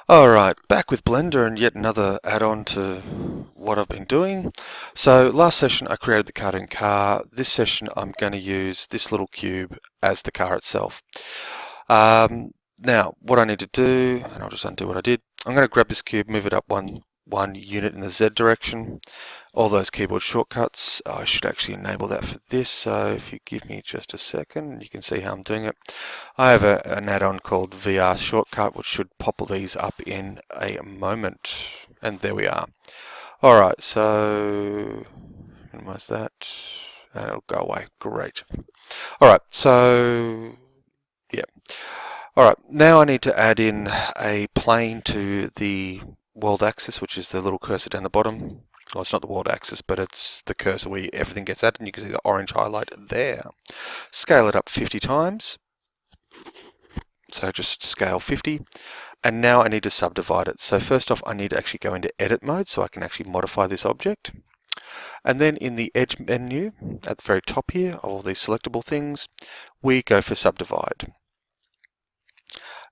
Alright, back with Blender and yet another add-on to what I've been doing. So last session I created the cartoon car. This session I'm going to use this little cube as the car itself. Now what I need to do, and I'll just undo what I did, I'm going to grab this cube, move it up one unit in the Z direction. All those keyboard shortcuts, I should actually enable that for this, so if you give me just a second, you can see how I'm doing it. I have an add-on called VR Shortcut, which should pop all these up in a moment. And there we are. Alright, so minimize that, and it'll go away. Great. Alright, so yeah. Alright, now I need to add in a plane to the world axis, which is the little cursor down the bottom. Well, it's not the world axis, but it's the cursor where everything gets added, and you can see the orange highlight there. Scale it up 50 times. So just scale 50. And now I need to subdivide it. So first off, I need to actually go into edit mode so I can actually modify this object. And then in the edge menu, at the very top here, of all these selectable things, we go for subdivide.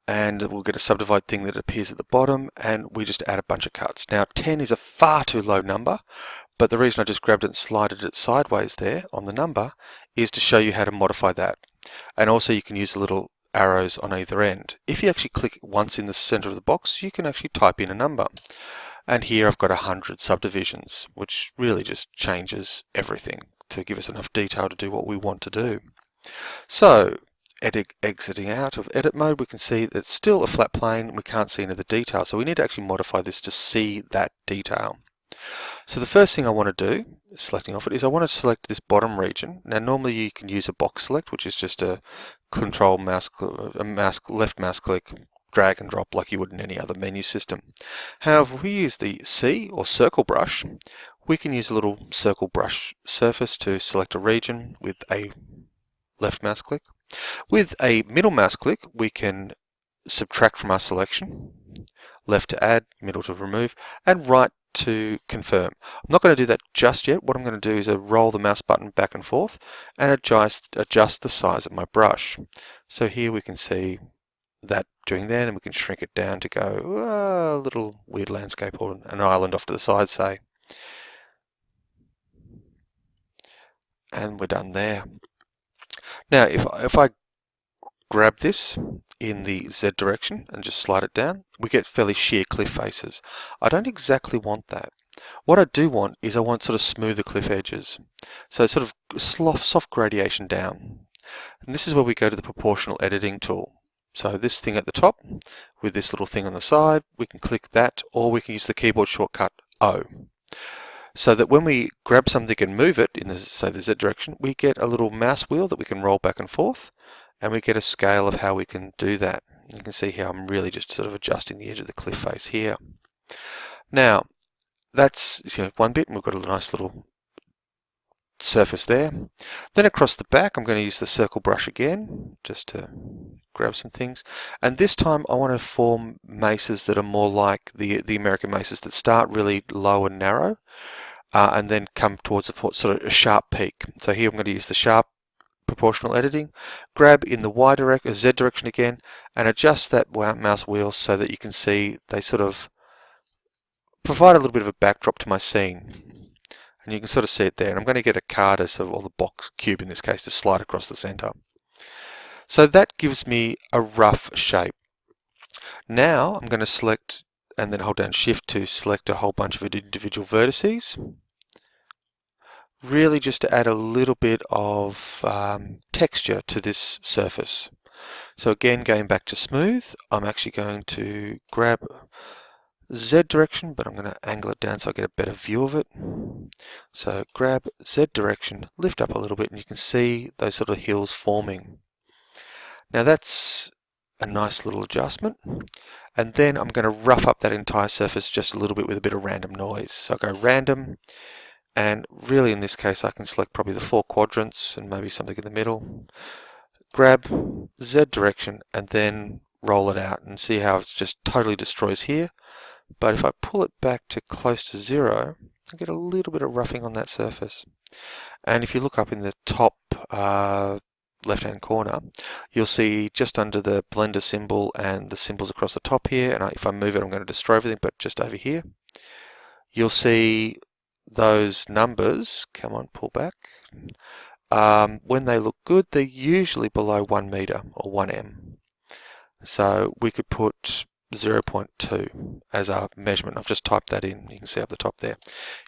And we'll get a subdivide thing that appears at the bottom, and we just add a bunch of cuts. Now 10 is a far too low number, but the reason I just grabbed it and slided it sideways there on the number is to show you how to modify that. And also you can use the little arrows on either end. If you actually click once in the center of the box, you can actually type in a number. And here I've got 100 subdivisions, which really just changes everything to give us enough detail to do what we want to do. So exiting out of edit mode, we can see that it's still a flat plane. We can't see any of the detail, so we need to actually modify this to see that detail. So the first thing I want to do, selecting off it, is I want to select this bottom region. Now normally you can use a box select, which is just a control left mouse click, drag and drop like you would in any other menu system. However, if we use the C or circle brush, we can use a little circle brush surface to select a region with a left mouse click. With a middle mouse click, we can subtract from our selection, left to add, middle to remove, and right to confirm. I'm not going to do that just yet. What I'm going to do is roll the mouse button back and forth and adjust the size of my brush. So here we can see that doing there, and we can shrink it down to go a little weird landscape or an island off to the side, say. And we're done there. Now if I grab this in the Z direction and just slide it down, we get fairly sheer cliff faces. I don't exactly want that. What I do want is I want sort of smoother cliff edges. So sort of soft gradation down. And this is where we go to the proportional editing tool. So this thing at the top with this little thing on the side, we can click that, or we can use the keyboard shortcut O. So that when we grab something and move it in the, say, the Z direction, we get a little mouse wheel that we can roll back and forth, and we get a scale of how we can do that. You can see how I'm really just sort of adjusting the edge of the cliff face here. Now, that's one bit, and we've got a nice little surface there. Then across the back, I'm going to use the circle brush again, just to grab some things. And this time I want to form mesas that are more like the American mesas that start really low and narrow, and then come towards a sort of a sharp peak. So here I'm going to use the sharp proportional editing, grab in the Y direction, Z direction again, and adjust that mouse wheel so that you can see they sort of provide a little bit of a backdrop to my scene. And you can sort of see it there. And I'm going to get a car to sort of, or the box cube in this case, to slide across the center. So that gives me a rough shape. Now I'm going to select and then hold down Shift to select a whole bunch of individual vertices. Really just to add a little bit of texture to this surface. So again, going back to smooth, I'm actually going to grab Z direction, but I'm going to angle it down so I get a better view of it. So grab Z direction, lift up a little bit, and you can see those sort of hills forming. Now that's a nice little adjustment. And then I'm going to rough up that entire surface just a little bit with a bit of random noise. So I go random, and really in this case I can select probably the 4 quadrants and maybe something in the middle. Grab Z direction and then roll it out and see how it just totally destroys here. But if I pull it back to close to 0, I get a little bit of roughing on that surface. And if you look up in the top left hand corner, you'll see just under the blender symbol and the symbols across the top here, and if I move it I'm going to destroy everything, but just over here you'll see those numbers. Come on, pull back. When they look good, they're usually below 1 meter or 1m. So we could put 0.2 as our measurement. I've just typed that in. You can see up the top there.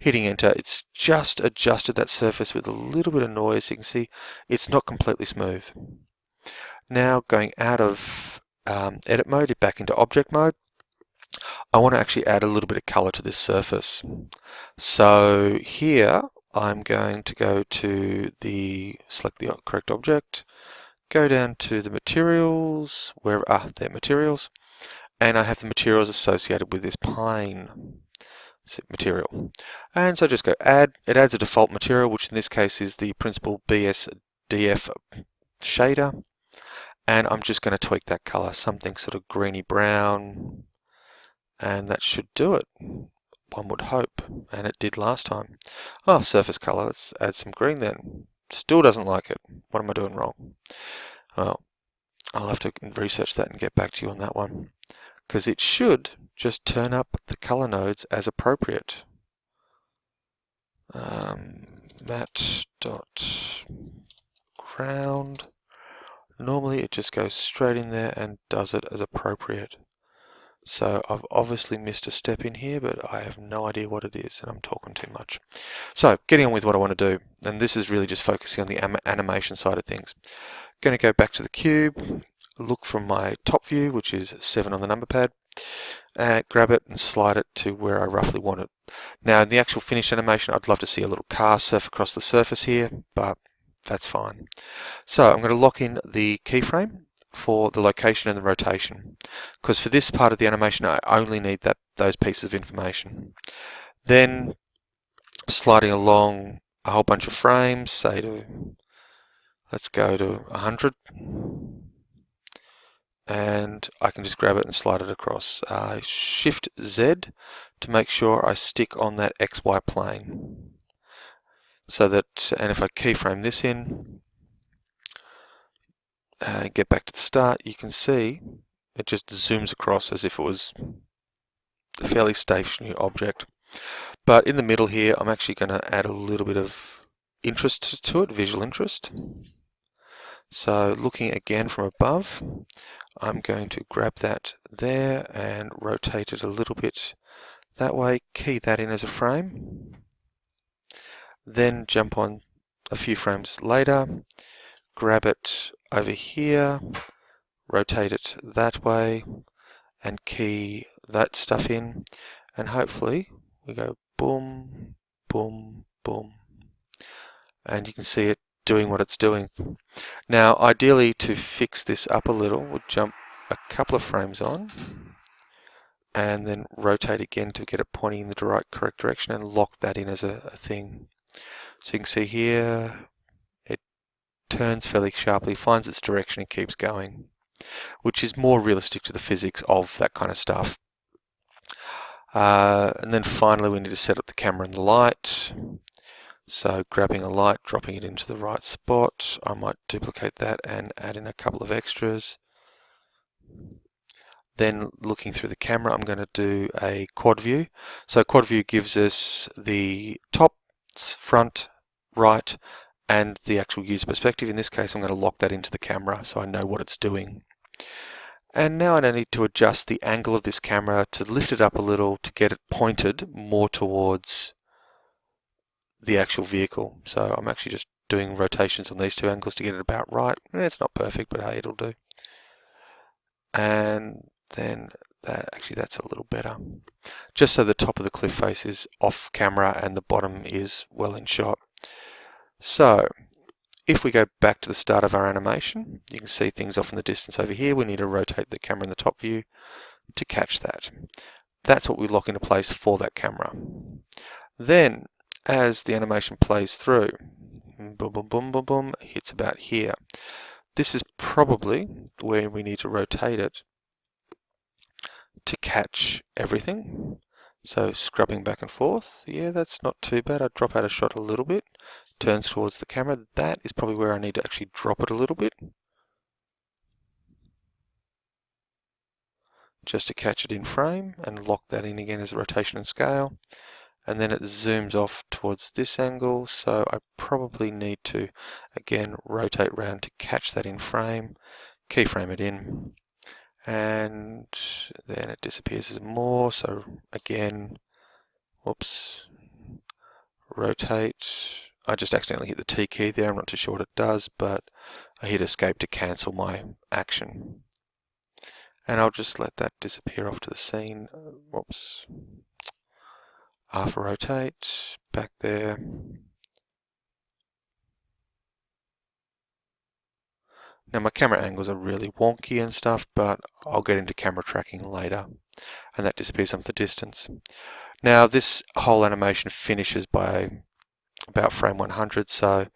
Hitting enter, it's just adjusted that surface with a little bit of noise. You can see it's not completely smooth. Now going out of edit mode, back into object mode, I want to actually add a little bit of color to this surface. So here I'm going to go to select the correct object, go down to the materials, there, materials, and I have the materials associated with this plane material. And so just go add. It adds a default material, which in this case is the Principled BSDF shader, and I'm just going to tweak that color, something sort of greeny brown, and that should do it, one would hope, and it did last time. Oh, surface color, let's add some green then. Still doesn't like it. What am I doing wrong? Well, I'll have to research that and get back to you on that one, because it should just turn up the color nodes as appropriate. Matte.ground. Normally it just goes straight in there and does it as appropriate. So I've obviously missed a step in here, but I have no idea what it is, and I'm talking too much. So getting on with what I want to do, and this is really just focusing on the animation side of things. Going to go back to the cube, look from my top view, which is 7 on the number pad, grab it and slide it to where I roughly want it. Now in the actual finish animation, I'd love to see a little car surf across the surface here, but that's fine. So I'm going to lock in the keyframe for the location and the rotation, because for this part of the animation I only need those pieces of information. Then sliding along a whole bunch of frames, say let's go to 100, and I can just grab it and slide it across. Shift Z to make sure I stick on that XY plane, so that, and if I keyframe this in, get back to the start, you can see it just zooms across as if it was a fairly stationary object. But in the middle here, I'm actually going to add a little bit of interest to it, visual interest. So looking again from above, I'm going to grab that there and rotate it a little bit that way, key that in as a frame, then jump on a few frames later, grab it over here, rotate it that way, and key that stuff in, and hopefully we go boom, boom, boom, and you can see it doing what it's doing. Now ideally, to fix this up a little, we'll jump a couple of frames on and then rotate again to get it pointing in the correct direction and lock that in as a thing. So you can see here it turns fairly sharply, finds its direction and keeps going, which is more realistic to the physics of that kind of stuff. And then finally we need to set up the camera and the light. So grabbing a light, dropping it into the right spot. I might duplicate that and add in a couple of extras. Then looking through the camera, I'm going to do a quad view. So quad view gives us the top, front, right, and the actual user perspective. In this case, I'm going to lock that into the camera so I know what it's doing. And now I need to adjust the angle of this camera to lift it up a little to get it pointed more towards the actual vehicle. So I'm actually just doing rotations on these two angles to get it about right. It's not perfect, but hey, it'll do. And then that's a little better. Just so the top of the cliff face is off camera and the bottom is well in shot. So if we go back to the start of our animation, you can see things off in the distance over here. We need to rotate the camera in the top view to catch that. That's what we lock into place for that camera. Then as the animation plays through, boom, boom, boom, boom, boom, hits about here. This is probably where we need to rotate it to catch everything. So scrubbing back and forth, yeah, that's not too bad. I'd drop out a shot a little bit turns towards the camera, that is probably where I need to actually drop it a little bit, just to catch it in frame, and lock that in again as a rotation and scale. And then it zooms off towards this angle, so I probably need to again rotate round to catch that in frame, keyframe it in, and then it disappears some more. So again, whoops, rotate. I just accidentally hit the T key there, I'm not too sure what it does, but I hit escape to cancel my action. And I'll just let that disappear off to the scene. Whoops. Half rotate, back there. Now my camera angles are really wonky and stuff, but I'll get into camera tracking later. And that disappears off the distance. Now this whole animation finishes by about frame 100, so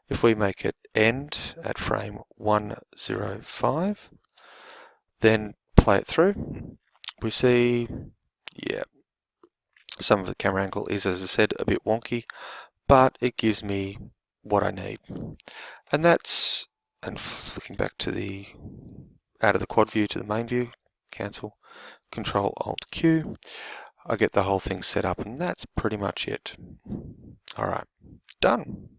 if we make it end at frame 105, then play it through, we see, yeah, some of the camera angle is, as I said, a bit wonky, but it gives me what I need. And that's, and flicking back to the, out of the quad view to the main view, cancel, Control Alt Q, I get the whole thing set up, and that's pretty much it. Alright, done.